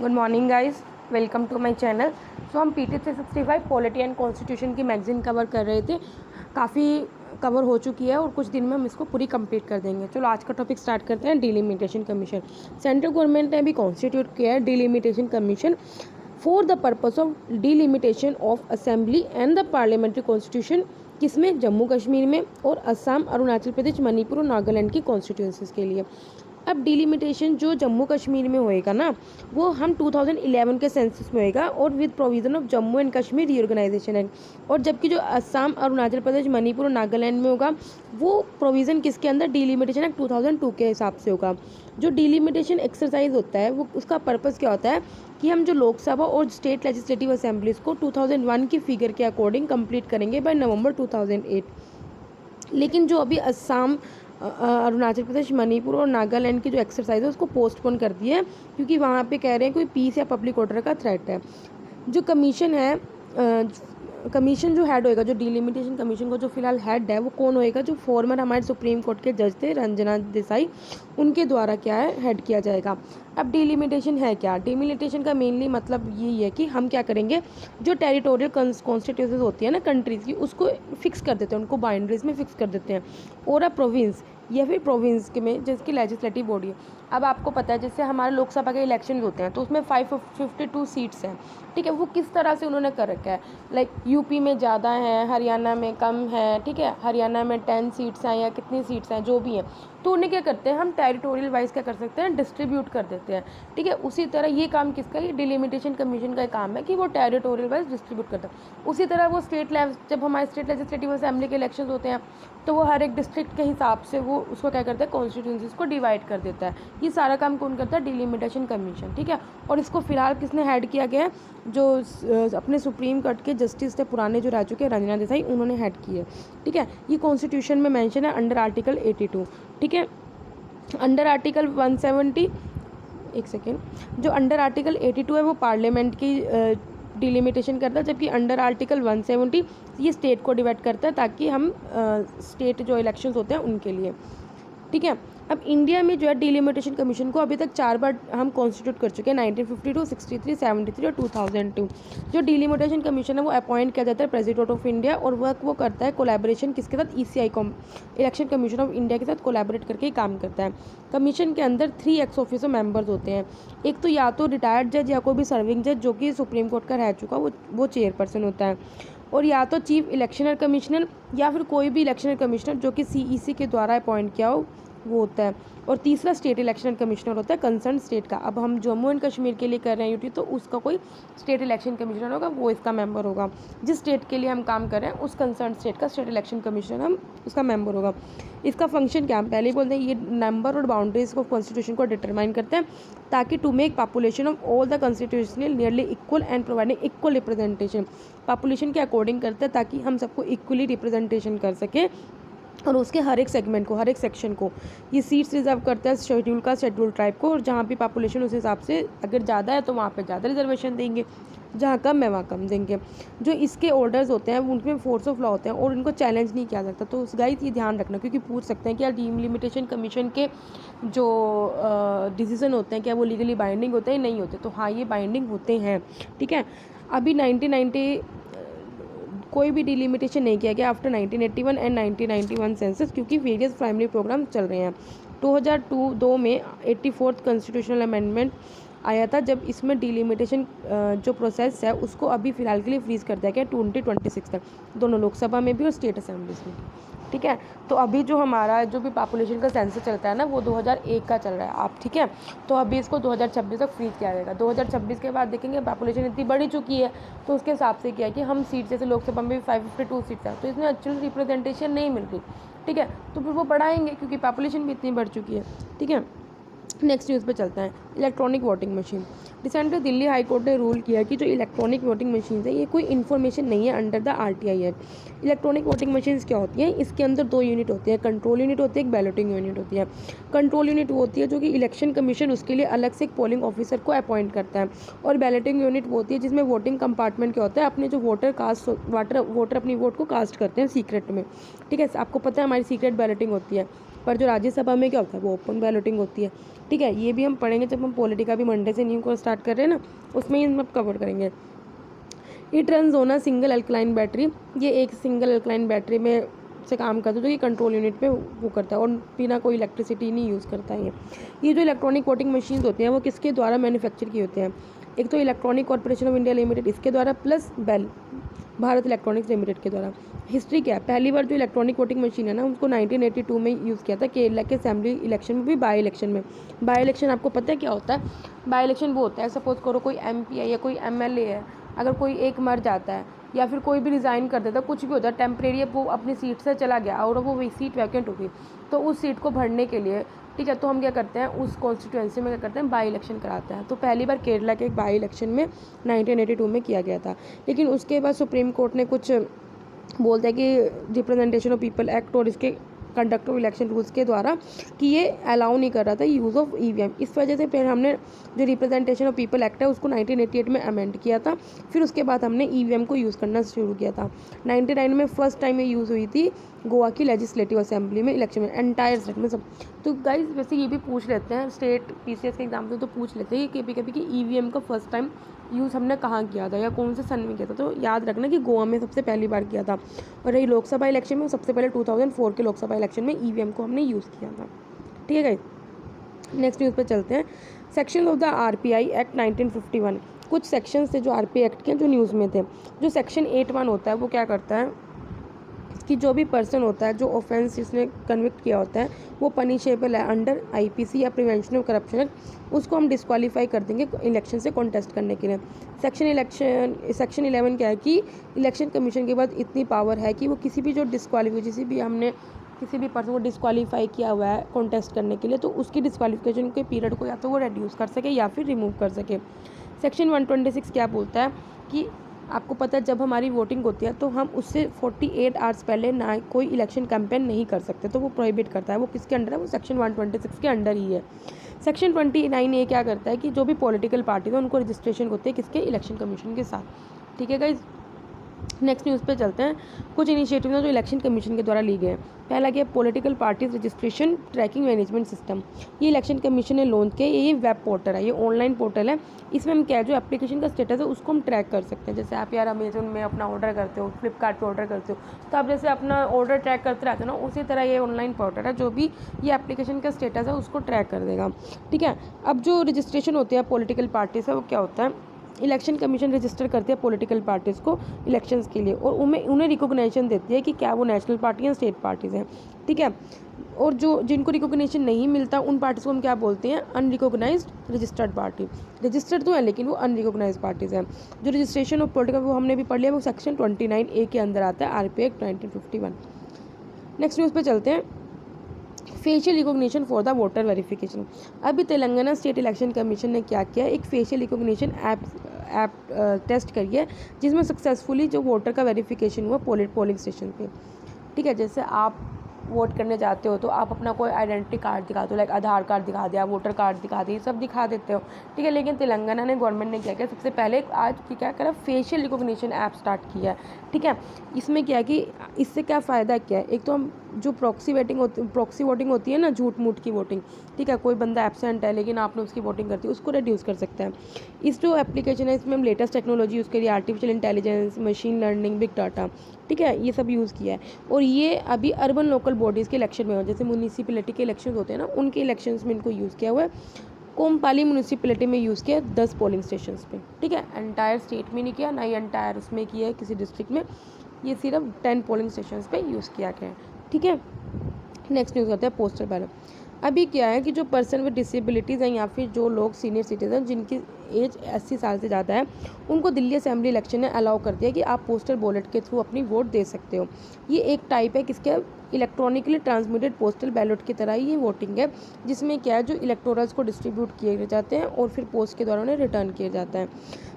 Good morning guys, welcome to my channel. So हम PT 365 polity and constitution की magazine cover कर रहे थे। काफ़ी कवर हो चुकी है और कुछ दिन में हम इसको पूरी कंप्लीट कर देंगे। चलो आज का टॉपिक स्टार्ट करते हैं। Delimitation commission. सेंट्रल गवर्नमेंट ने अभी कॉन्स्टिट्यूट किया है delimitation commission for the purpose of delimitation of assembly and the parliamentary constitution. किसमें? जम्मू कश्मीर में और असम, अरुणाचल प्रदेश, मणिपुर और नागालैंड की कॉन्स्टिट्यूंसीज के लिए। अब डिलिमिटेशन जो जम्मू कश्मीर में होएगा ना, वो हम 2011 के सेंसस में होएगा और with provision of Jammu and Kashmir reorganisation act. और जबकि जो असम, अरुणाचल प्रदेश, मणिपुर और नागालैंड में होगा, वो प्रोविज़न किसके अंदर? डिलिमिटेशन एक्ट 2002 के हिसाब से होगा। जो डिलिमिटेशन एक्सरसाइज होता है वो उसका पर्पज़ क्या होता है कि हम जो लोकसभा और स्टेट लेजिस्लेटिव असेंबलीज़ को 2001 की फिगर के अकॉर्डिंग कंप्लीट करेंगे बाय नवंबर 2008। लेकिन जो अभी असम, अरुणाचल प्रदेश, मणिपुर और नागालैंड की जो एक्सरसाइज है उसको पोस्टपोन कर दिया है, क्योंकि वहाँ पे कह रहे हैं कोई पीस या पब्लिक ऑर्डर का थ्रेट है। जो कमीशन है, कमीशन जो हेड होएगा, जो डिलिमिटेशन कमीशन को जो फिलहाल हेड है वो कौन होएगा? जो फॉर्मर हमारे सुप्रीम कोर्ट के जज थे रंजना देसाई, उनके द्वारा क्या है हेड किया जाएगा। अब डिलिमिटेशन है क्या? डिलिमिटेशन का मेनली मतलब यही है कि हम क्या करेंगे, जो टेरिटोरियल कॉन्स्टिट्यूंसीज होती है ना कंट्रीज़ की, उसको फिक्स कर देते हैं, उनको बाउंड्रीज में फिक्स कर देते हैं। और अब प्रोविंस या फिर प्रोविंस के में जिसकी लेजिस्लेटिव बॉडी है। अब आपको पता है जैसे हमारे लोकसभा के इलेक्शन होते हैं तो उसमें 552 सीट्स हैं, ठीक है। वो किस तरह से उन्होंने कर रखा है, लाइक यूपी में ज़्यादा है, हरियाणा में कम है, ठीक है, हरियाणा में 10 सीट्स हैं या कितनी सीट्स हैं जो भी हैं, तो उन्हें क्या करते हैं हम टेरिटोरियल वाइज क्या कर सकते हैं, डिस्ट्रीब्यूट कर देते हैं, ठीक है। उसी तरह ये काम किसका? ये डिलिमिटेशन कमीशन का काम है कि वो टेरिटोरियल वाइज डिस्ट्रीब्यूट करता है। उसी तरह वो स्टेट लेवल, जब हमारे स्टेट लेजिस्लेटिव असेंबली के इलेक्शन होते हैं तो वो हर एक डिस्ट्रिक्ट के हिसाब से वो उसको क्या करता है, कॉन्स्टिट्यूंसीज को डिवाइड कर देता है। ये सारा काम कौन करता है? डिलिमिटेशन कमीशन, ठीक है। और इसको फिलहाल किसने हेड किया गया है? जो अपने सुप्रीम कोर्ट के जस्टिस थे पुराने जो रह चुके हैं, रंजना देसाई, उन्होंने हेड किया है, ठीक है। ये कॉन्स्टिट्यूशन में मेंशन है अंडर आर्टिकल 82, ठीक है। अंडर आर्टिकल 170, एक सेकेंड, जो अंडर आर्टिकल 82 है वो पार्लियामेंट की डिलिमिटेशन करता है, जबकि अंडर आर्टिकल 170 ये स्टेट को डिवाइड करता है ताकि हम स्टेट जो इलेक्शंस होते हैं उनके लिए, ठीक है। अब इंडिया में जो है डिलिमिटेशन कमीशन को अभी तक 4 बार हम कॉन्स्टिट्यूट कर चुके हैं, 1952, 63, 73 और 2002। जो डिलिमिटेशन कमीशन है वो अपॉइंट किया जाता है प्रेसिडेंट ऑफ इंडिया, और वो करता है कोलैबोरेशन किसके साथ? ECI election commission of India के साथ कोलैबोरेट करके ही काम करता है। कमीशन के अंदर 3 एक्स ऑफिसर मेंबर्स होते हैं। एक तो या तो रिटायर्ड जज या कोई भी सर्विंग जज जो कि सुप्रीम कोर्ट का रह चुका, वो चेयरपर्सन होता है। और या तो चीफ इलेक्शनर कमिश्नर या फिर कोई भी इलेक्शनर कमिश्नर जो कि CEC के द्वारा अपॉइंट किया हो, वो होता है। और तीसरा स्टेट इलेक्शन कमिश्नर होता है कंसर्न स्टेट का। अब हम जम्मू एंड कश्मीर के लिए कर रहे हैं यूटी, तो उसका कोई स्टेट इलेक्शन कमिश्नर होगा, वो इसका मेंबर होगा। जिस स्टेट के लिए हम काम कर रहे हैं उस कंसर्न स्टेट का स्टेट इलेक्शन कमिश्नर हम उसका मेंबर होगा। इसका फंक्शन क्या? हम पहले ही बोलते हैं, ये नंबर और बाउंड्रीज को कॉन्स्टिट्यूशन को डिटरमाइन करते हैं ताकि to make population of all the constitutional nearly equal and providing equal representation. Population के अकॉर्डिंग करते हैं ताकि हम सबको इक्वली रिप्रेजेंटेशन कर सकें, और उसके हर एक सेगमेंट को, हर एक सेक्शन को ये सीट्स रिजर्व करता है शेड्यूल का, शेड्यूल ट्राइब को। और जहाँ भी पॉपुलेशन उस हिसाब से अगर ज़्यादा है तो वहाँ पे ज़्यादा रिजर्वेशन देंगे, जहाँ कम है वहाँ कम देंगे। जो इसके ऑर्डर्स होते हैं उनमें फोर्स ऑफ लॉ होते हैं और उनको चैलेंज नहीं किया सकता। तो उस गाइस ये ध्यान रखना, क्योंकि पूछ सकते हैं कि यार डिलिमिटेशन कमीशन के जो डिसीजन होते हैं क्या वो लीगली बाइंडिंग होते हैं? नहीं होते। तो हाँ, ये बाइंडिंग होते हैं, ठीक है। अभी 1990 कोई भी डिलिमिटेशन नहीं किया गया आफ्टर 1981 एंड 1991 सेंसस, क्योंकि वेरियस प्राइमरी प्रोग्राम चल रहे हैं। 2002 में 84th कॉन्स्टिट्यूशनल अमेंडमेंट आया था, जब इसमें डिलिमिटेशन जो प्रोसेस है उसको अभी फ़िलहाल के लिए फ्रीज़ कर दिया गया 2026 तक, दोनों लोकसभा में भी और स्टेट असेंबलीज में, ठीक है। तो अभी जो हमारा जो भी पॉपुलेशन का सेंसस चलता है ना, वो 2001 का चल रहा है आप, ठीक है। तो अभी इसको 2026 तक फ्रीज किया जाएगा। 2026 के बाद देखेंगे पॉपुलेशन इतनी बढ़ी चुकी है, तो उसके हिसाब से क्या है कि हम सीट, जैसे लोकसभा में भी 552 सीट्स हैं, तो इसमें एक्चुअल रिप्रेजेंटेशन नहीं मिल रही, ठीक है। तो फिर वो बढ़ाएंगे क्योंकि पॉपुलेशन भी इतनी बढ़ चुकी है, ठीक है। नेक्स्ट न्यूज़ पे चलते हैं। Electronic voting machine. Recently Delhi high court ने रूल किया कि जो इलेक्ट्रॉनिक वोटिंग मशीन है ये कोई इन्फॉर्मेशन नहीं है under the RTI act. Electronic voting machines क्या होती हैं? इसके अंदर 2 यूनिट होती है, कंट्रोल यूनिट होती है, एक बैलेटिंग यूनिट होती है। कंट्रोल यूनिट वो होती है जो कि इलेक्शन कमीशन उसके लिए अलग से एक पोलिंग ऑफिसर को अपॉइंट करता है, और बैलेटिंग यूनिट वो होती है जिसमें वोटिंग कंपार्टमेंट क्या होता है, अपने जो वोटर अपनी वोट को कास्ट करते हैं सीक्रेट में, ठीक है। आपको पता है हमारी सीक्रेट बैलेटिंग होती है, पर जो राज्यसभा में क्या होता है वो ओपन बैलोटिंग होती है। ठीक है, ये भी हम पढ़ेंगे जब हम पॉलिटी का भी मंडे से न्यू कोर्स स्टार्ट कर रहे हैं ना, उसमें ही हम कवर करेंगे। It runs on a single alkaline battery, ये एक सिंगल अल्कलाइन बैटरी में से काम करता है, जो कि कंट्रोल यूनिट पे वो करता है और बिना कोई इलेक्ट्रिसिटी नहीं यूज़ करता है। ये जो इलेक्ट्रॉनिक वोटिंग मशीन होती हैं वो किसके द्वारा मैन्युफैक्चर किए होते हैं? एक तो electronic corporation of India limited इसके द्वारा, plus BEL Bharat electronics limited के द्वारा। हिस्ट्री क्या है, पहली बार जो इलेक्ट्रॉनिक वोटिंग मशीन है ना, उसको 1982 में यूज़ किया था केरला के असेंबली इलेक्शन में, भी बाई इलेक्शन में। बाई इलेक्शन आपको पता है क्या होता है? बाई इलेक्शन वो होता है, सपोज करो कोई MP है या कोई MLA है, अगर कोई एक मर जाता है या फिर कोई भी रिज़ाइन कर देता है, कुछ भी होता है टेम्परेरी, वो अपनी सीट से चला गया और वो सीट वैकेंट होगी, तो उस सीट को भरने के लिए, ठीक है, तो हम क्या करते हैं उस कॉन्स्टिट्यूएंसी में क्या करते हैं, बाई इलेक्शन कराते हैं। तो पहली बार केरला के एक बाई इलेक्शन में 1982 में किया गया था। लेकिन उसके बाद सुप्रीम कोर्ट ने कुछ बोलता है कि रिप्रेजेंटेशन ऑफ पीपल एक्ट और इसके कंडक्ट ऑफ इलेक्शन रूल्स के द्वारा कि ये अलाउ नहीं कर रहा था यूज़ ऑफ EVM। इस वजह से फिर हमने जो रिप्रेजेंटेशन ऑफ पीपल एक्ट है उसको 1988 में अमेंड किया था। फिर उसके बाद हमने EVM को यूज़ करना शुरू किया था। 99 में फर्स्ट टाइम ये यूज़ हुई थी गोवा की लेजिस्लेटिव असेंबली में, इलेक्शन में, एंटायर स्टेट में सब। तो गाइज वैसे ये भी पूछ लेते हैं स्टेट PCS के एग्जाम में, तो पूछ लेते हैं कि कभी कि EVM का फर्स्ट टाइम यूज़ हमने कहाँ किया था या कौन से सन में किया था। तो याद रखना कि गोवा में सबसे पहली बार किया था। और रही लोकसभा इलेक्शन में, सबसे पहले 2004 के लोकसभा इलेक्शन में EVM को हमने यूज़ किया था। ठीक है गाइस, नेक्स्ट न्यूज़ पे चलते हैं। Section of the RPI act 1951, कुछ सेक्शंस थे जो RPI एक्ट के जो न्यूज़ में थे। जो सेक्शन 81 होता है वो क्या करता है कि जो भी पर्सन होता है जो ऑफेंस जिसने कन्विक्ट किया होता है वो पनिशेबल है अंडर IPC या प्रिवेंशन ऑफ करप्शन एक्ट, उसको हम डिस्क्वालीफाई कर देंगे इलेक्शन से कॉन्टेस्ट करने के लिए। सेक्शन 11 क्या है कि इलेक्शन कमीशन के पास इतनी पावर है कि वो किसी भी जो किसी भी पर्सन को डिस्क्वालीफाई किया हुआ है कॉन्टेस्ट करने के लिए, तो उसकी डिस्क्वालिफिकेशन के पीरियड को या तो वो रिड्यूस कर सके या फिर रिमूव कर सके। सेक्शन 126 क्या बोलता है कि आपको पता है जब हमारी वोटिंग होती है तो हम उससे 48 आवर्स पहले ना कोई इलेक्शन कैंपेन नहीं कर सकते, तो वो प्रोहिबिट करता है। वो किसके अंडर है? वो सेक्शन 126 के अंडर ही है। सेक्शन 29A क्या करता है कि जो भी पॉलिटिकल पार्टी है उनको रजिस्ट्रेशन होती है किसके? इलेक्शन कमीशन के साथ। ठीक है गाइज, नेक्स्ट न्यूज़ पे चलते हैं। कुछ इनिशिएटिव हैं जो इलेक्शन कमीशन के द्वारा ली गए हैं। पहला क्या? Political parties registration tracking management system. ये इलेक्शन कमीशन ने लॉन्च किया। ये वेब पोर्टल है, ये ऑनलाइन पोर्टल है। इसमें हम क्या जो एप्लीकेशन का स्टेटस है उसको हम ट्रैक कर सकते हैं। जैसे आप यार अमेजोन में अपना ऑर्डर करते हो, फ्लिपकार्ट पे ऑर्डर करते हो, तो आप जैसे अपना ऑर्डर ट्रैक करते रहते हो ना, उसी तरह ये ऑनलाइन पोर्टल है जो भी ये एप्लीकेशन का स्टेटस है उसको ट्रैक कर देगा। ठीक है, अब जो रजिस्ट्रेशन होती है पॉलिटिकल पार्टीज है वो क्या होता है? इलेक्शन कमीशन रजिस्टर करती है पॉलिटिकल पार्टीज़ को इलेक्शंस के लिए और उन्हें रिकॉग्निशन देती है कि क्या वो नेशनल पार्टी या स्टेट पार्टीज़ हैं। ठीक है, और जो जिनको रिकॉग्निशन नहीं मिलता उन पार्टीज़ को हम क्या बोलते हैं? Unrecognised registered party. रजिस्टर्ड तो है लेकिन वो अनरिकॉग्नाइज्ड पार्टीज़ हैं। जो रजिस्ट्रेशन ऑफ पॉलिटिकल वो हमने भी पढ़ लिया, वो सेक्शन 29A के अंदर आता है RPI एक्ट 1951। नेक्स्ट न्यूज़ पे चलते हैं। Facial recognition for the voter verification. अभी तेलंगाना स्टेट इलेक्शन कमीशन ने क्या किया? एक फेशियल रिकॉग्निशन ऐप टेस्ट करी है जिसमें सक्सेसफुली जो वोटर का वेरिफिकेशन हुआ पोलिंग स्टेशन पे। ठीक है, जैसे आप वोट करने जाते हो तो आप अपना कोई आइडेंटिटी कार्ड दिखाते हो, लाइक आधार कार्ड दिखा दिया, वोटर कार्ड दिखा दिए, सब दिखा देते हो। ठीक है, लेकिन तेलंगाना ने गवर्नमेंट ने क्या किया? सबसे पहले आज क्या करा? फेशियल रिकॉग्निशन ऐप स्टार्ट किया है। ठीक है, इसमें क्या है कि इससे क्या फ़ायदा क्या है? एक तो हम जो प्रॉक्सी वोटिंग होती है ना, झूठ मूठ की वोटिंग, ठीक है, कोई बंदा एब्सेंट है लेकिन आपने उसकी वोटिंग कर दी, उसको रिड्यूस कर सकते हैं। इस जो एप्लीकेशन है इसमें हम लेटेस्ट टेक्नोलॉजी यूज़ करिए, artificial intelligence, machine learning, big data, ठीक है, ये सब यूज़ किया है। और ये अभी अर्बन लोकल बॉडीज़ के इलेक्शन में हो, जैसे म्यूनिसिपैलिटी के इलेक्शन होते हैं ना, उनके इलेक्शंस में इनको यूज़ किया हुआ है। कोमपाली म्यूनिसिपैलिटी में यूज़ किया 10 पोलिंग स्टेशंस पे। ठीक है, एंटायर स्टेट में नहीं किया, ना ही एंटायर उसमें किया है किसी डिस्ट्रिक्ट में, ये सिर्फ 10 पोलिंग स्टेशंस पे यूज़ किया गया है। ठीक है, नेक्स्ट न्यूज़ करते हैं पोस्टल बैलेट। अभी क्या है कि जो पर्सन विद डिसेबिलिटीज़ हैं या फिर जो लोग सीनियर सिटीजन जिनकी एज 80 साल से ज़्यादा है, उनको दिल्ली असेंबली इलेक्शन ने अलाउ कर दिया कि आप पोस्टल बैलेट के थ्रू अपनी वोट दे सकते हो। ये एक टाइप है किसके? इलेक्ट्रॉनिकली ट्रांसमिटेड पोस्टल बैलेट की तरह ही ये वोटिंग है, जिसमें क्या है जो इलेक्टोरल्स को डिस्ट्रीब्यूट किए जाते हैं और फिर पोस्ट के द्वारा उन्हें रिटर्न किया जाता है।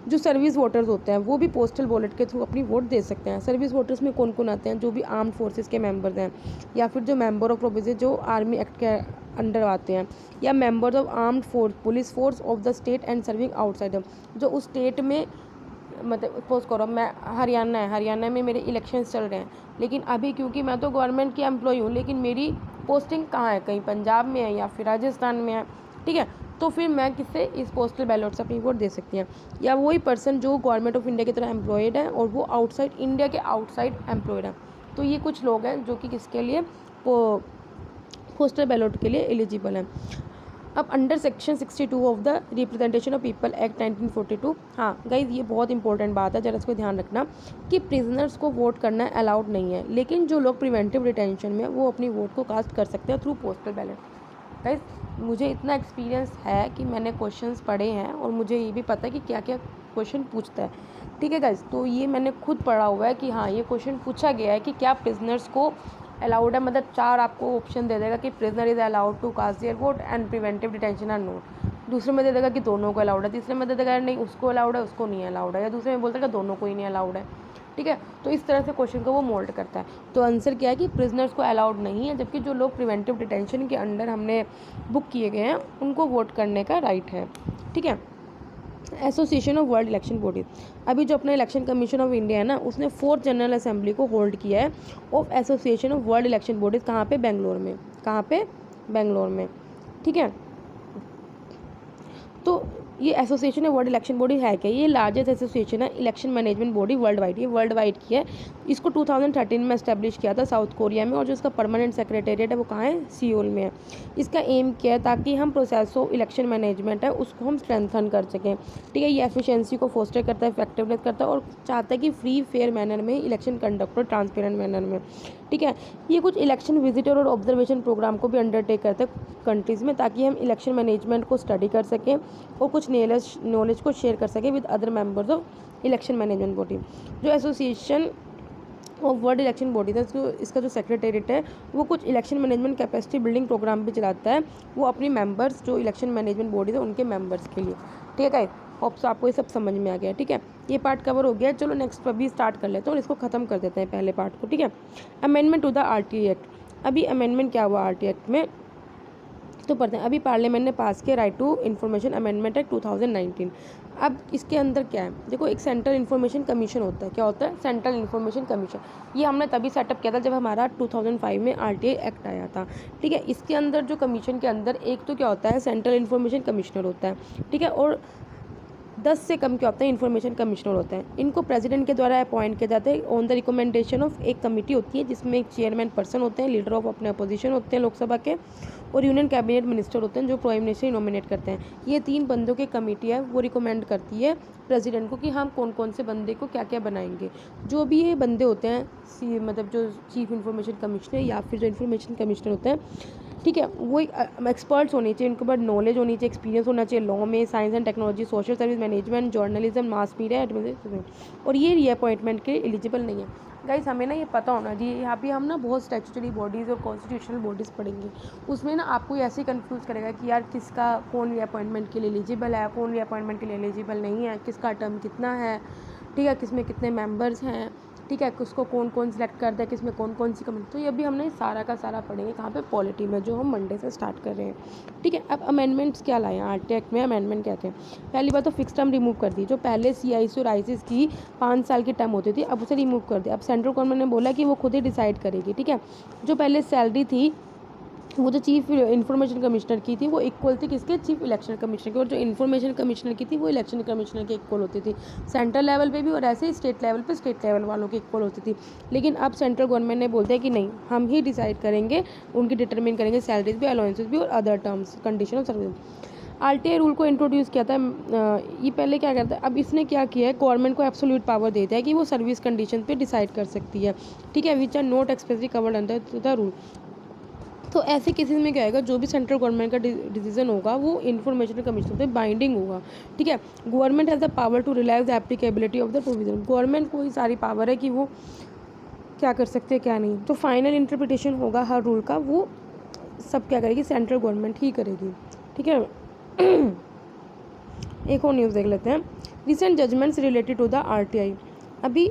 जो सर्विस वोटर्स होते हैं वो भी पोस्टल बैलेट के थ्रू अपनी वोट दे सकते हैं। सर्विस वोटर्स में कौन कौन आते हैं? जो भी आर्म्ड फोर्सेस के मेंबर्स हैं या फिर जो मेंबर ऑफ प्रोविजन जो आर्मी एक्ट के अंडर आते हैं, या members of armed force, police force of the state and serving outside, जो उस स्टेट में, मतलब सपोज करो मैं हरियाणा में मेरे इलेक्शंस चल रहे हैं, लेकिन अभी क्योंकि मैं तो गवर्नमेंट की एम्प्लॉय हूँ लेकिन मेरी पोस्टिंग कहाँ है, कहीं पंजाब में है या फिर राजस्थान में है, ठीक है, तो फिर मैं किससे इस पोस्टल बैलेट से अपनी वोट दे सकती हैं। या वही पर्सन जो गवर्नमेंट ऑफ इंडिया की तरह एम्प्लॉयड है और वो आउटसाइड इंडिया के आउटसाइड एम्प्लॉयड है, तो ये कुछ लोग हैं जो कि किसके लिए पोस्टल बैलेट के लिए एलिजिबल हैं। अब under section 62 of the representation of people act 1942, हाँ गाइज ये बहुत इंपॉर्टेंट बात है, जरा इसको ध्यान रखना कि प्रिजनर्स को वोट करना अलाउड नहीं है, लेकिन जो लोग प्रिवेंटिव डिटेंशन में वो अपनी वोट को कास्ट कर सकते हैं थ्रू पोस्टल बैलेट। गाइज मुझे इतना एक्सपीरियंस है कि मैंने क्वेश्चंस पढ़े हैं और मुझे ये भी पता है कि क्या क्या क्वेश्चन पूछता है, ठीक है गाइज, तो ये मैंने खुद पढ़ा हुआ है कि हाँ ये क्वेश्चन पूछा गया है कि क्या प्रिजनर्स को अलाउड है, मतलब 4 आपको ऑप्शन दे देगा कि prisoner is allowed to cast their vote and preventive detention are not, दूसरे में दे देगा कि दोनों को अलाउड है, तीसरे में दे देगा नहीं उसको अलाउड है उसको नहीं अलाउड है, या दूसरे में बोलता है कि दोनों को ही नहीं अलाउड है, ठीक है, तो इस तरह से क्वेश्चन को वो मोल्ड करता है। तो आंसर क्या है कि प्रिजनर्स को अलाउड नहीं है, जबकि जो लोग प्रिवेंटिव डिटेंशन के अंडर हमने बुक किए गए हैं उनको वोट करने का राइट है, ठीक है। Association of world election bodies, अभी जो अपना इलेक्शन कमीशन ऑफ इंडिया है ना, उसने 4th जनरल असेंबली को होल्ड किया है of association of world election bodies, कहाँ पे, बेंगलोर में, कहाँ पे, बेंगलोर में, ठीक है। तो ये association of world election body है क्या, ये लार्जेस्ट एसोसिएशन है election management body world wide, ये वर्ल्ड वाइड की है, इसको 2013 में एस्टेब्लिश किया था साउथ कोरिया में, और जो इसका परमानेंट सेक्रेटेरिएट है वो कहाँ है, सियोल में है। इसका एम क्या है, ताकि हम प्रोसेस ऑफ इलेक्शन मैनेजमेंट है उसको हम स्ट्रेंथन कर सकें, ठीक है, ये एफिशिएंसी को फोस्टर करता है, इफेक्टिवनेस करता है, और चाहता है कि फ्री फेयर मैनर में इलेक्शन कंडक्ट हो, ट्रांसपेरेंट मैनर में, ठीक है। ये कुछ इलेक्शन विजिटर और ऑब्जर्वेशन प्रोग्राम को भी अंडरटेक करते हैं कंट्रीज़ में, ताकि हम इलेक्शन मैनेजमेंट को स्टडी कर सकें और कुछ नॉलेज को शेयर कर सकें with other members of election management body. जो association of world election bodies है, इसका जो सेक्रेटेरिएट है वो कुछ election management capacity building programme भी चलाता है, वो अपनी मेंबर्स जो इलेक्शन मैनेजमेंट बॉडीज है उनके मेंबर्स के लिए, ठीक है। होप सो आपको ये सब समझ में आ गया, ठीक है, ये पार्ट कवर हो गया। चलो नेक्स्ट पर भी स्टार्ट कर लेते हैं और इसको ख़त्म कर देते हैं पहले पार्ट को, ठीक है। Amendment to the RTI act, अभी अमेंडमेंट क्या हुआ आरटीआई एक्ट में तो पढ़ते हैं। अभी पार्लियामेंट ने पास किया right to information amendment act 2019। अब इसके अंदर क्या है, देखो एक सेंट्रल इन्फॉर्मेशन कमीशन होता है, क्या होता है, सेंट्रल इन्फॉर्मेशन कमीशन, ये हमने तभी सेटअप किया था जब हमारा 2005 में आरटीआई एक्ट आया था, ठीक है। इसके अंदर जो कमीशन के अंदर एक तो क्या होता है, सेंट्रल इन्फॉर्मेशन कमिश्नर होता है, ठीक है, और 10 से कम क्या होता है, इन्फॉर्मेशन कमिश्नर होता है। इनको प्रेसिडेंट के द्वारा अपॉइंट किया जाता है ऑन द रिकमेंडेशन ऑफ एक कमेटी होती है जिसमें एक चेयरमैन पर्सन होते हैं, लीडर ऑफ अपने अपोजिशन होते हैं लोकसभा के, और यूनियन कैबिनेट मिनिस्टर होते हैं जो प्राइम मिनिस्टर नॉमिनेट करते हैं। ये 3 बंदों की कमेटी है, वो रिकमेंड करती है प्रेसिडेंट को कि हम कौन कौन से बंदे को क्या क्या बनाएंगे। जो भी ये बंदे होते हैं मतलब जो चीफ इन्फॉर्मेशन कमिश्नर या फिर जो इन्फॉर्मेशन कमिश्नर होते हैं, ठीक है, वो एक्सपर्ट्स होने चाहिए, उनके पास नॉलेज होनी चाहिए, एक्सपीरियंस होना चाहिए लॉ में, science and technology, social service management, journalism, mass media, administration, और ये रीअपॉइंटमेंट के एलिजिबल नहीं है। गाइस हमें ना ये पता होना चाहिए, यहाँ पे हम ना बहुत स्टैट्यूटरी बॉडीज़ और कॉन्स्टिट्यूशनल बॉडीज़ पढ़ेंगे, उसमें ना आपको ऐसे ही कंफ्यूज करेगा कि यार किसका कौन रीअपॉइंटमेंट के लिए एलिजिबल है, कौन रीअपॉइंटमेंट के लिए एलिजिबल नहीं है, किसका टर्म कितना है, ठीक है, किसमें कितने मेंबर्स हैं, ठीक है, किसको कौन कौन सिलेक्ट करता है, किसमें कौन कौन सी कमेटी, तो ये भी हमने सारा का सारा पढ़ेंगे कहाँ पे, पॉलिटी में, जो हम मंडे से स्टार्ट कर रहे हैं, ठीक है। अब अमेंडमेंट्स क्या लाए हैं आरटीआई एक्ट में, अमेंडमेंट क्या थे। पहली बात तो फिक्स टर्म रिमूव कर दी, जो पहले सीआईसी और आईसीएस की 5 साल की टर्म होती थी, अब उसे रिमूव कर दिया। अब सेंट्रल गवर्नमेंट ने बोला कि वो खुद ही डिसाइड करेगी, ठीक है। जो पहले सैलरी थी वो जो चीफ इन्फॉर्मेशन कमिश्नर की थी वो इक्वल थी किसके, चीफ इलेक्शन कमिश्नर की, और जो इन्फॉर्मेशन कमिश्नर की थी वो इलेक्शन कमिश्नर के इक्वल होती थी, सेंट्रल लेवल पे भी और ऐसे ही स्टेट लेवल पे स्टेट लेवल वालों की इक्वल होती थी। लेकिन अब सेंट्रल गवर्नमेंट ने बोलते हैं कि नहीं, हम ही डिसाइड करेंगे, उनकी डिटरमिन करेंगे सैलरीज भी, अलाउंसेस भी और other terms condition of service. RTI rule को इंट्रोड्यूस किया था, ये पहले क्या करता है, अब इसने क्या किया है, गवर्नमेंट को एब्सोल्यूट पावर देता है कि वो सर्विस कंडीशन पे डिसाइड कर सकती है, ठीक है, which are not expressly covered under the rule. तो ऐसे केसेस में क्या आएगा, जो भी सेंट्रल गवर्नमेंट का डिसीजन होगा वो इन्फॉर्मेशन कमीशन पे बाइंडिंग होगा, ठीक है। Government has the power to realise the applicability of the provision, government को ही सारी पावर है कि वो क्या कर सकते हैं क्या नहीं। तो फाइनल इंटरप्रिटेशन होगा हर रूल का, वो सब क्या करेगी, सेंट्रल गवर्नमेंट ही करेगी, ठीक है। एक और न्यूज़ देख लेते हैं, recent judgments related to the RTI. अभी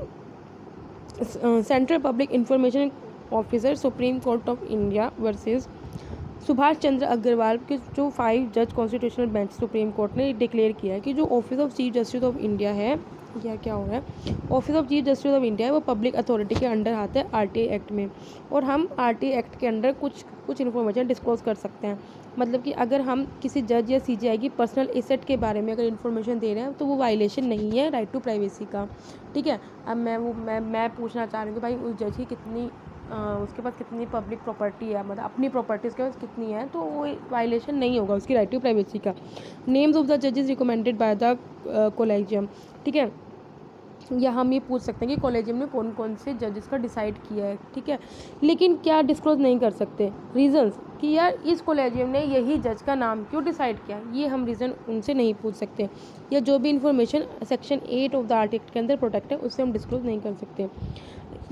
central public information officer supreme court of India versus Subhash Chandra Agarwal के जो 5 जज कॉन्स्टिट्यूशनल बेंच सुप्रीम कोर्ट ने डिक्लेयर किया है कि जो office of chief justice of India है, या क्या हो रहा है, office of chief justice of India है, वो पब्लिक अथॉरिटी के अंडर आता है आरटीआई एक्ट में। और हम आरटीआई एक्ट के अंडर कुछ इन्फॉर्मेशन डिस्क्लोज कर सकते हैं। मतलब कि अगर हम किसी जज या सीजीआई की पर्सनल एसेट के बारे में अगर इन्फॉर्मेशन दे रहे हैं तो वो वायलेशन नहीं है राइट टू प्राइवेसी का। ठीक है, अब मैं पूछना चाह रही हूँ कि भाई उस जज की कितनी उसके पास कितनी पब्लिक प्रॉपर्टी है, मतलब अपनी प्रॉपर्टी उसके पास कितनी है, तो वो वायलेशन नहीं होगा उसकी राइट टू प्राइवेसी का। नेम्स ऑफ द जजेस रिकमेंडेड बाय द कोलेजियम। ठीक है, या हम ये पूछ सकते हैं कि कॉलेजियम ने कौन कौन से जजेस का डिसाइड किया है। ठीक है, लेकिन क्या डिस्क्लोज नहीं कर सकते रीजंस कि यार इस कॉलेजियम ने यही जज का नाम क्यों डिसाइड किया, ये हम रीज़न उनसे नहीं पूछ सकते। या जो भी information section 8 of the article के अंदर प्रोटेक्ट है उससे हम डिस्क्लोज नहीं कर सकते।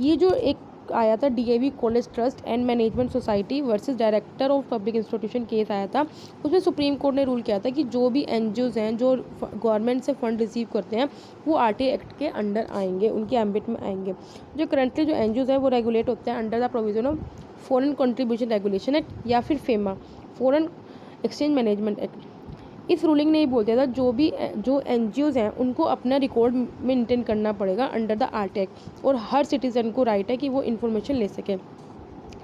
ये जो एक आया था DAV college trust and management society versus director of public institution case आया था, उसमें सुप्रीम कोर्ट ने रूल किया था कि जो भी एनजीओज हैं जो गवर्नमेंट से फंड रिसीव करते हैं वो आरटीआई एक्ट के अंडर आएंगे, उनके एम्बिट में आएंगे। जो करंटली जो एनजीओज हैं वो रेगुलेट होते हैं under the provision of foreign contribution regulation act या फिर FEMA, foreign exchange management act. इस रूलिंग ने ये बोल दिया था जो एनजीओज हैं उनको अपना रिकॉर्ड मेंटेन करना पड़ेगा अंडर द आरटीआई एक्ट, और हर सिटीज़न को राइट है कि वो इन्फॉर्मेशन ले सके।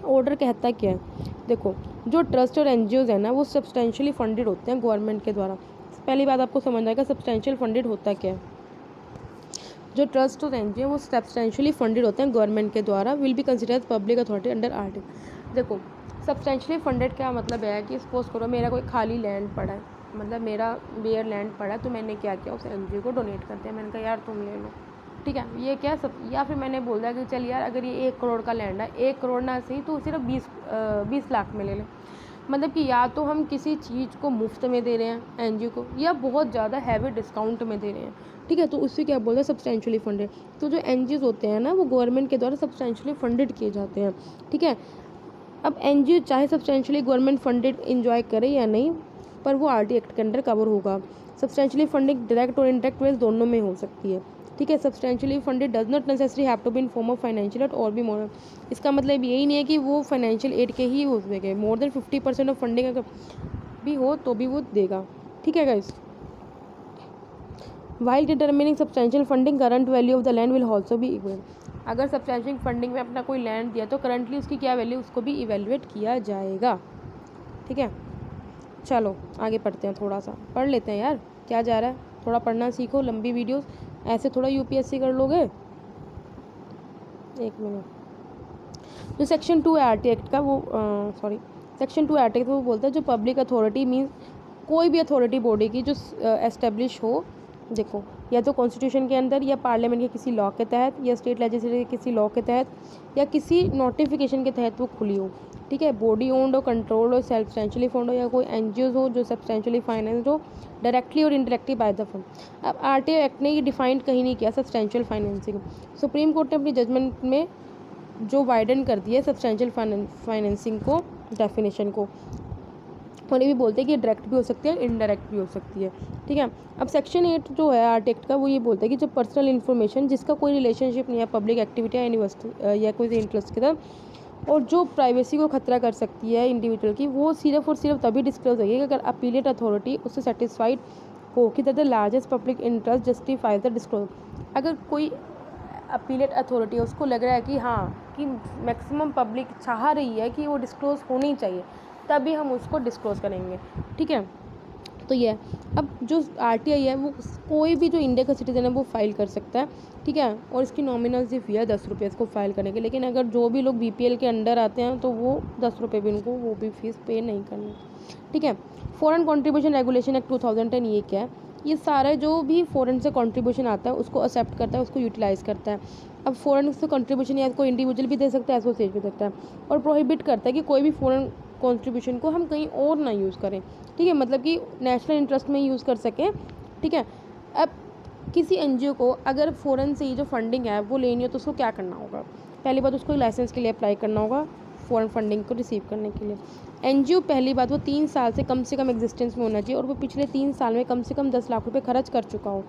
ऑर्डर कहता क्या है, देखो जो ट्रस्ट और एनजीओज हैं ना वो सब्सटेंशियली फंडेड होते हैं गवर्नमेंट के द्वारा। पहली बात आपको समझ आएगा सब्सटेंशियल फंडेड होता क्या है। जो ट्रस्ट और एनजीओ वो सब्सटेंशियली फंडेड होते हैं गवर्नमेंट के द्वारा, will be considered public authority under RTI. देखो सब्सटेंशियली फंडेड क्या मतलब है कि सपोज करो मेरा कोई खाली लैंड पड़ा है, मतलब मेरा बेयर लैंड पड़ा है, तो मैंने क्या किया उस एनजीओ को डोनेट कर दिया। मैंने कहा यार तुम ले लो, ठीक है, ये क्या सब। या फिर मैंने बोल दिया कि चल यार अगर ये 1 करोड़ का लैंड है, 1 करोड़ ना सही तो सिर्फ 20 लाख में ले लें। मतलब कि या तो हम किसी चीज़ को मुफ्त में दे रहे हैं एनजीओ को, या बहुत ज़्यादा हैवी डिस्काउंट में दे रहे हैं। ठीक है, तो उससे क्या बोलते हैं सब्सटेंशियली फंडेड। तो जो एनजीओ होते हैं ना वो गवर्नमेंट के द्वारा सब्सटेंशियली फंडेड किए जाते हैं। ठीक है, अब एनजीओ चाहे सब्सटेंशियली गवर्नमेंट फंडेड इंजॉय करे या नहीं, पर वो आरटीआई एक्ट के अंडर कवर होगा। सब्सटेंशियली फंडिंग डायरेक्ट और इनडायरेक्ट वेज दोनों में हो सकती है। ठीक है, substantially funded does not necessary have to be in form of financial aid और भी मोर। इसका मतलब यही नहीं है कि वो फाइनेंशियल एड के ही उसमें मोर देन 50% ऑफ फंडिंग अगर भी हो तो भी वो देगा। ठीक है guys, while determining substantial funding current value of the land will also be equal. अगर सब्सटेंशियल फंडिंग में अपना कोई लैंड दिया तो करंटली उसकी क्या वैल्यू उसको भी इवेल्युएट किया जाएगा। ठीक है, चलो आगे पढ़ते हैं, थोड़ा सा पढ़ लेते हैं यार, क्या जा रहा है, थोड़ा पढ़ना सीखो, लंबी वीडियोस ऐसे थोड़ा यूपीएससी कर लोगे। एक मिनट, जो सेक्शन 2 है आरटीआई एक्ट का वो सेक्शन 2 आरटीआई एक्ट वो बोलता है जो पब्लिक अथॉरिटी मीन्स कोई भी अथॉरिटी बॉडी की जो एस्टेब्लिश हो, देखो या तो कॉन्स्टिट्यूशन के अंदर या पार्लियामेंट के किसी लॉ के तहत या स्टेट लेजिस्लेचर के किसी लॉ के तहत या किसी नोटिफिकेशन के तहत वो खुली हो। ठीक है, बॉडी ओन्ड हो, कंट्रोल्ड हो, सब्सटेंशियली फंड हो, या कोई एनजीओ हो जो सब्सटेंशियली फाइनेंस्ड हो डायरेक्टली और इनडायरेक्टली बाय द फंड। अब आरटीआई एक्ट ने ये डिफाइंड कहीं नहीं किया सब्सटेंशियल फाइनेंसिंग। सुप्रीम कोर्ट ने अपनी जजमेंट में जो वाइडन कर दिया सब्सटेंशियल फाइनेंसिंग को, डेफिनेशन को, और ये भी बोलते हैं कि डायरेक्ट भी हो सकती है इनडायरेक्ट भी हो सकती है। ठीक है, अब सेक्शन 8 जो है आरटीआई एक्ट का वो ये बोलता है कि जो पर्सनल इन्फॉर्मेशन जिसका कोई रिलेशनशिप नहीं है पब्लिक एक्टिविटी या यूनिवर्सिटी या कोई इंटरेस्ट के साथ, और जो प्राइवेसी को खतरा कर सकती है इंडिविजुअल की, वो सिर्फ और सिर्फ तभी डिस्क्लोज होगी अगर अपीलेट अथॉरिटी उससे सेटिस्फाइड हो कि the largest public interest justifies the disclose. अगर कोई अपीलेट अथॉरिटी है उसको लग रहा है कि हाँ कि मैक्सिमम पब्लिक चाह रही है कि वो डिस्क्लोज होनी चाहिए, तभी हम उसको डिस्क्लोज करेंगे। ठीक है, तो ये अब जो आरटीआई है वो कोई भी जो इंडिया का सिटीजन है वो फाइल कर सकता है। ठीक है, और इसकी नॉमिनल सी फी है 10 रुपये इसको फाइल करने के, लेकिन अगर जो भी लोग बीपीएल के अंडर आते हैं तो वो 10 रुपये भी उनको वो भी फीस पे नहीं करनी। ठीक है, फॉरेन कंट्रीब्यूशन रेगुलेशन एक्ट 2010 ये क्या है, ये सारे जो भी फॉरेन से कंट्रीब्यूशन आता है उसको एक्सेप्ट करता है, उसको यूटिलाइज़ करता है। अब फॉरेन से कंट्रीब्यूशन या कोई इंडिविजुअल भी दे सकता है, एसोसिएट भी दे सकता है, और प्रोहिबिट करता है कि कोई भी फॉरेन कंट्रीब्यूशन को हम कहीं और ना यूज़ करें। ठीक है, मतलब कि नेशनल इंटरेस्ट में यूज़ कर सकें। ठीक है, अब किसी एनजीओ को अगर फ़ॉरेन से ही जो फंडिंग है वो लेनी हो तो उसको क्या करना होगा, पहली बात उसको लाइसेंस के लिए अप्लाई करना होगा फ़ॉरेन फंडिंग को रिसीव करने के लिए। एनजीओ पहली बात वो 3 साल से कम एग्जिस्टेंस में होना चाहिए और वो पिछले 3 साल में कम से कम 10 लाख रुपये खर्च कर चुका हो।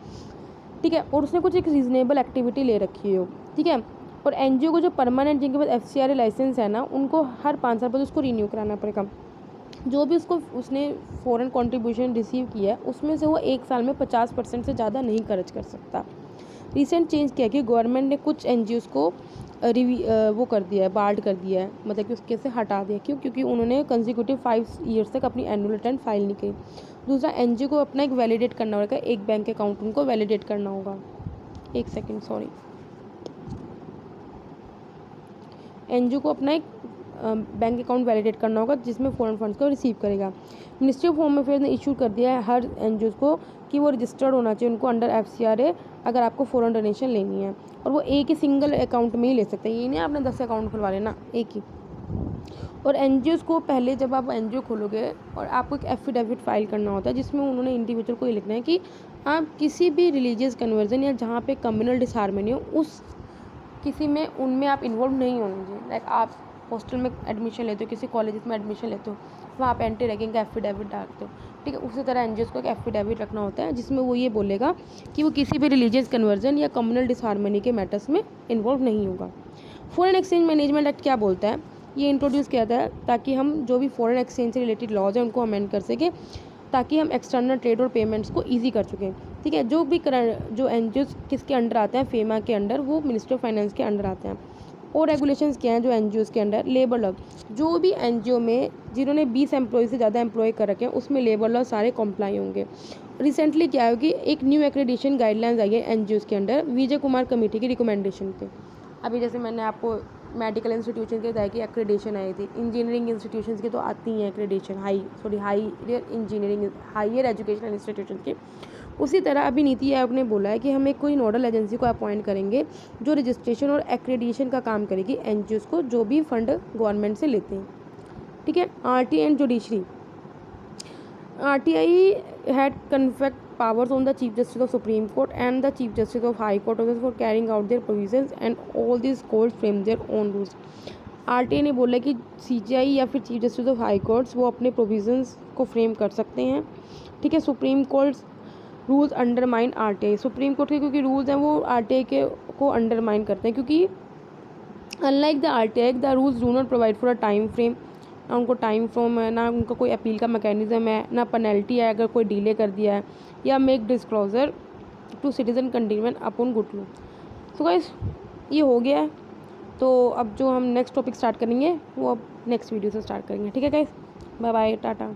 ठीक है, और उसने कुछ एक रीजनेबल एक्टिविटी ले रखी हो। ठीक है, और एनजीओ को जो परमानेंट जिनके पास एफसीआरए लाइसेंस है ना उनको हर 5 साल बाद उसको रिन्यू कराना पड़ेगा। जो भी उसने फ़ॉरेन कंट्रीब्यूशन रिसीव किया है उसमें से वो 1 साल में 50% से ज़्यादा नहीं खर्च कर सकता। रिसेंट चेंज किया कि गवर्नमेंट ने कुछ एनजीओज़ को वो कर दिया है, बार्ड कर दिया है, मतलब कि उसके से हटा दिया। क्यों? क्योंकि उन्होंने कंसेक्यूटिव 5 ईयर्स तक अपनी एनुअल रिटर्न फाइल नहीं की। दूसरा, एनजीओ को अपना एक वैलिडेट करना होगा, एक बैंक अकाउंट उनको वैलिडेट करना होगा। एक सेकेंड, सॉरी। एनजीओ को अपना एक बैंक अकाउंट वैलिडेट करना होगा जिसमें फॉरेन फंड्स को रिसीव करेगा। मिनिस्ट्री ऑफ होम अफेयर्स ने इशू कर दिया है हर एनजीओ को कि वो रजिस्टर्ड होना चाहिए उनको अंडर FCRA अगर आपको फॉरेन डोनेशन लेनी है, और वो एक ही सिंगल अकाउंट में ही ले सकते हैं। ये नहीं आपने 10 अकाउंट खुलवा लेना, एक ही। और एनजीओज़ को पहले जब आप एनजीओ खोलोगे और आपको एक एफिडेविट फाइल करना होता है जिसमें उन्होंने इंडिविजुअल को ये लिखना है कि आप किसी भी रिलीजियस कन्वर्जन या जहाँ पे कम्युनल डिसहार्मनी हो उस किसी में उनमें आप इन्वॉल्व नहीं होने चाहिए। लाइक आप हॉस्टल में एडमिशन लेते हो, किसी कॉलेज में एडमिशन लेते हो, वहाँ आप एंटी रैगिंग का एफिडेविट डालते हो, ठीक है। उसी तरह एनजीओज़ को एक एफिडेविट रखना होता है जिसमें वो ये बोलेगा कि वो किसी भी रिलीजियस कन्वर्जन या कम्युनल डिसहार्मनी के मैटर्स में इन्वॉल्व नहीं होगा। फॉरेन एक्सचेंज मैनेजमेंट एक्ट क्या बोलता है? ये इंट्रोड्यूस किया था ताकि हम जो भी फॉरेन एक्सचेंज से रिलेटेड लॉज हैं उनको अमेंड कर सकें, ताकि हम एक्सटर्नल ट्रेड और पेमेंट्स को ईजी कर सकें, ठीक है। जो एनजीओज़ किसके अंडर आते हैं, फेमा के अंडर, वो मिनिस्ट्री ऑफ फाइनेंस के अंडर आते हैं। और रेगुलेशंस क्या हैं जो एनजीओज़ के अंडर? लेबर लॉ, जो भी एनजीओ में जिन्होंने 20 एम्प्लॉय से ज़्यादा एम्प्लॉय कर रखे हैं उसमें लेबर लॉ सारे कॉम्प्लाई होंगे। रिसेंटली क्या है कि एक न्यू एक्रेडिटेशन गाइडलाइंस आई है एनजीओज़ के अंडर विजय कुमार कमेटी की रिकमेंडेशन पे। अभी जैसे मैंने आपको मेडिकल इंस्टीट्यूशन के बताया कि एक्रेडिटेशन आई थी, इंजीनियरिंग इंस्टीट्यूशंस की तो आती हैं एक्रेडिटेशन, हायर एजुकेशनल इंस्टीट्यूशन की। उसी तरह अभी नीति आयोग ने बोला है कि हम एक कोई नोडल एजेंसी को अपॉइंट करेंगे जो रजिस्ट्रेशन और एक्रेडिटेशन का काम करेगी एनजीओज़ को जो भी फंड गवर्नमेंट से लेते हैं, ठीक है। RTI and judiciary, RTI had conferred powers on the Chief Justice of Supreme Court and the Chief Justice of High Court for carrying out their provisions, and all these courts frame their own rules. RTI ने बोला कि CJI या फिर chief justice of high courts वो अपने provisions को frame कर सकते हैं, ठीक है। Supreme court rules undermine RTI, supreme court के क्योंकि रूल्स हैं वो RTI के को अंडरमाइन करते हैं, क्योंकि unlike the RTI the rules do not provide for a time frame, ना उनको टाइम फ्रेम है, ना उनका कोई अपील का मैकेनिज्म है, ना पेनल्टी है अगर कोई डिले कर दिया है, या make disclosure to citizen continuing upon good law. तो गाइस ये हो गया है, तो अब जो हम नेक्स्ट टॉपिक स्टार्ट करेंगे वो अब नेक्स्ट वीडियो से स्टार्ट करेंगे, ठीक है गाइस। Bye bye, Tata.